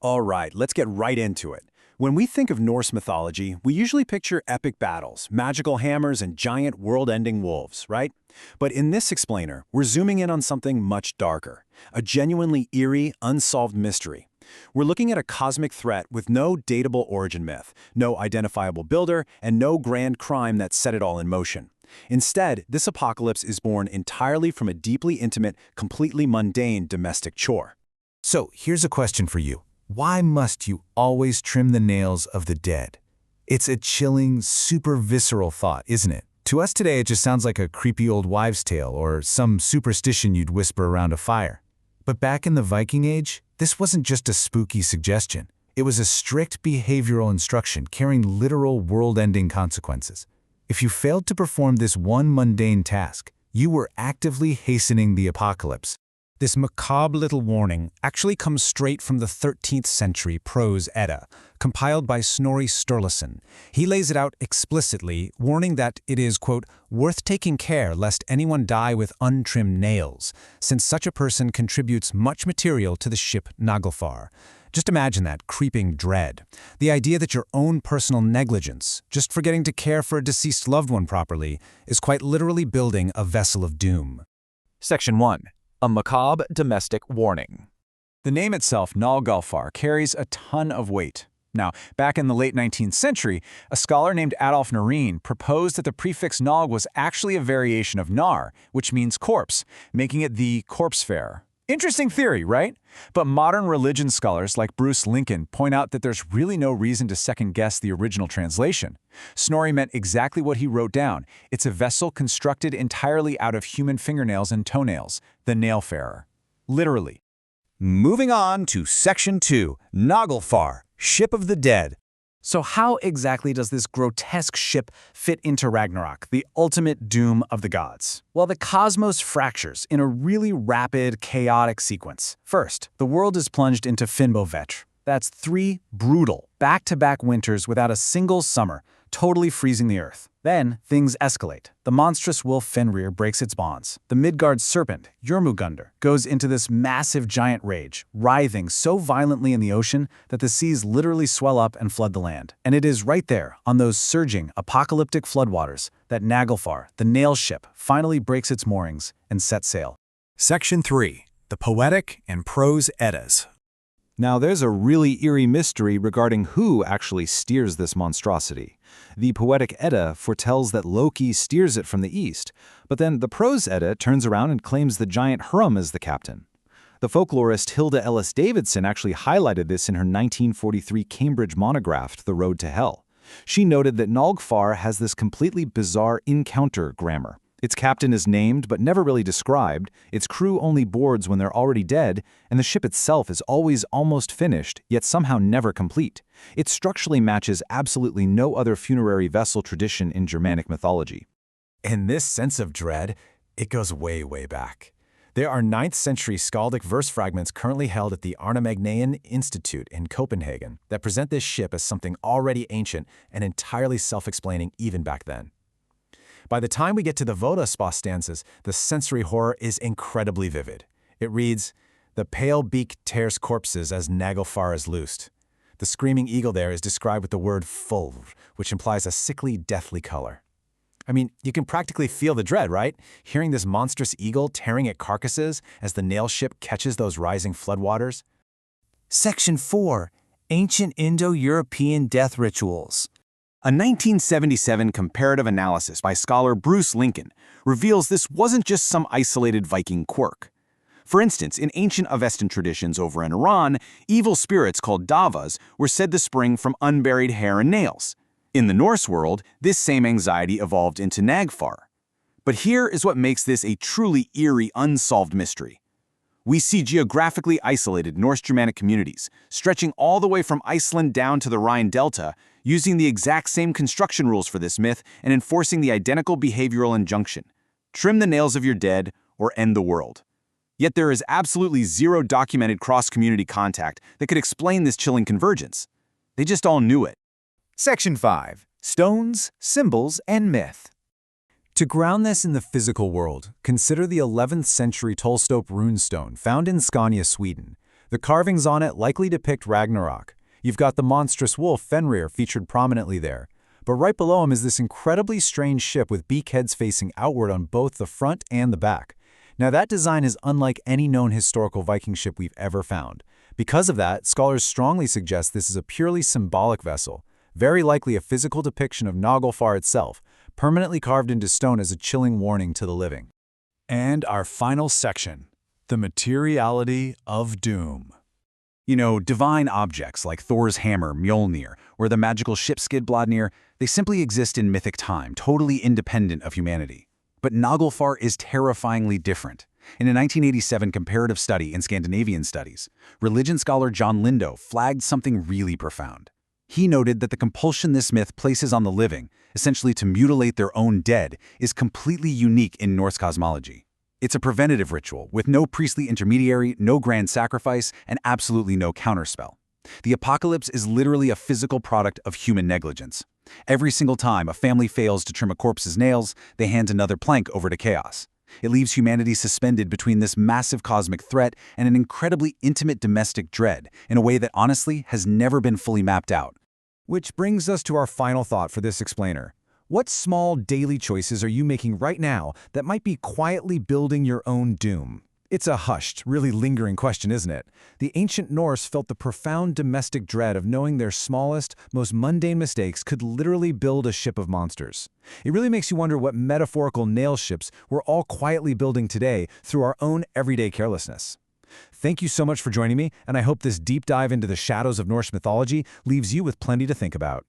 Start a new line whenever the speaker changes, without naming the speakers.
All right, let's get right into it. When we think of Norse mythology, we usually picture epic battles, magical hammers, and giant world-ending wolves, right? But in this explainer, we're zooming in on something much darker, a genuinely eerie, unsolved mystery. We're looking at a cosmic threat with no datable origin myth, no identifiable builder, and no grand crime that set it all in motion. Instead, this apocalypse is born entirely from a deeply intimate, completely mundane domestic chore.
So, here's a question for you. Why must you always trim the nails of the dead? It's a chilling, super visceral thought, isn't it? To us today, it just sounds like a creepy old wives' tale or some superstition you'd whisper around a fire. But back in the Viking Age, this wasn't just a spooky suggestion. It was a strict behavioral instruction carrying literal world-ending consequences. If you failed to perform this one mundane task, you were actively hastening the apocalypse.
This macabre little warning actually comes straight from the 13th century Prose Edda, compiled by Snorri Sturluson. He lays it out explicitly, warning that it is, quote, worth taking care lest anyone die with untrimmed nails, since such a person contributes much material to the ship Naglfar. Just imagine that creeping dread. The idea that your own personal negligence, just forgetting to care for a deceased loved one properly, is quite literally building a vessel of doom.
Section 1. A macabre domestic warning.
The name itself, Naglfar, carries a ton of weight. Now, back in the late 19th century, a scholar named Adolf Noreen proposed that the prefix Nag was actually a variation of nar, which means corpse, making it the corpse farer. Interesting theory, right? But modern religion scholars like Bruce Lincoln point out that there's really no reason to second-guess the original translation. Snorri meant exactly what he wrote down. It's a vessel constructed entirely out of human fingernails and toenails, the nailfarer. Literally.
Moving on to Section 2, Naglfar, Ship of the Dead.
So how exactly does this grotesque ship fit into Ragnarok, the ultimate doom of the gods? Well, the cosmos fractures in a really rapid, chaotic sequence. First, the world is plunged into Finnbovetr. That's 3 brutal, back-to-back winters without a single summer, totally freezing the earth. Then, things escalate. The monstrous wolf Fenrir breaks its bonds. The Midgard serpent, Jormungandr, goes into this massive giant rage, writhing so violently in the ocean that the seas literally swell up and flood the land. And it is right there, on those surging, apocalyptic floodwaters, that Naglfar, the nail ship, finally breaks its moorings and sets sail.
Section 3. The Poetic and Prose Eddas.
Now, there's a really eerie mystery regarding who actually steers this monstrosity. The Poetic Edda foretells that Loki steers it from the east, but then the Prose Edda turns around and claims the giant Hrym is the captain. The folklorist Hilda Ellis Davidson actually highlighted this in her 1943 Cambridge monograph, The Road to Hell. She noted that Naglfar has this completely bizarre encounter grammar. Its captain is named but never really described, its crew only boards when they're already dead, and the ship itself is always almost finished, yet somehow never complete. It structurally matches absolutely no other funerary vessel tradition in Germanic mythology.
And this sense of dread, it goes way, way back. There are 9th century skaldic verse fragments currently held at the Arnamagnæan Institute in Copenhagen that present this ship as something already ancient and entirely self-explaining even back then. By the time we get to the Völuspá stanzas, the sensory horror is incredibly vivid. It reads, "The pale beak tears corpses as Naglfar is loosed." The screaming eagle there is described with the word fulv, which implies a sickly, deathly color. I mean, you can practically feel the dread, right? Hearing this monstrous eagle tearing at carcasses as the nail ship catches those rising floodwaters.
Section 4, Ancient Indo-European Death Rituals.
A 1977 comparative analysis by scholar Bruce Lincoln reveals this wasn't just some isolated Viking quirk. For instance, in ancient Avestan traditions over in Iran, evil spirits called davas were said to spring from unburied hair and nails. In the Norse world, this same anxiety evolved into Naglfar. But here is what makes this a truly eerie, unsolved mystery. We see geographically isolated Norse Germanic communities, stretching all the way from Iceland down to the Rhine Delta, using the exact same construction rules for this myth and enforcing the identical behavioral injunction: trim the nails of your dead or end the world. Yet there is absolutely zero documented cross-community contact that could explain this chilling convergence. They just all knew it.
Section 5, Stones, Symbols, and Myth.
To ground this in the physical world, consider the 11th century Tolstorp runestone found in Scania, Sweden. The carvings on it likely depict Ragnarok. You've got the monstrous wolf Fenrir featured prominently there. But right below him is this incredibly strange ship with beak heads facing outward on both the front and the back. Now that design is unlike any known historical Viking ship we've ever found. Because of that, scholars strongly suggest this is a purely symbolic vessel, very likely a physical depiction of Naglfar itself, permanently carved into stone as a chilling warning to the living.
And our final section, the materiality of doom. You know, divine objects like Thor's hammer, Mjolnir, or the magical ship Skidbladnir, they simply exist in mythic time, totally independent of humanity. But Naglfar is terrifyingly different. In a 1987 comparative study in Scandinavian Studies, religion scholar John Lindo flagged something really profound. He noted that the compulsion this myth places on the living, essentially to mutilate their own dead, is completely unique in Norse cosmology. It's a preventative ritual with no priestly intermediary, no grand sacrifice, and absolutely no counterspell. The apocalypse is literally a physical product of human negligence. Every single time a family fails to trim a corpse's nails, they hand another plank over to chaos. It leaves humanity suspended between this massive cosmic threat and an incredibly intimate domestic dread in a way that honestly has never been fully mapped out.
Which brings us to our final thought for this explainer. What small daily choices are you making right now that might be quietly building your own doom? It's a hushed, really lingering question, isn't it? The ancient Norse felt the profound domestic dread of knowing their smallest, most mundane mistakes could literally build a ship of monsters. It really makes you wonder what metaphorical nail ships we're all quietly building today through our own everyday carelessness. Thank you so much for joining me, and I hope this deep dive into the shadows of Norse mythology leaves you with plenty to think about.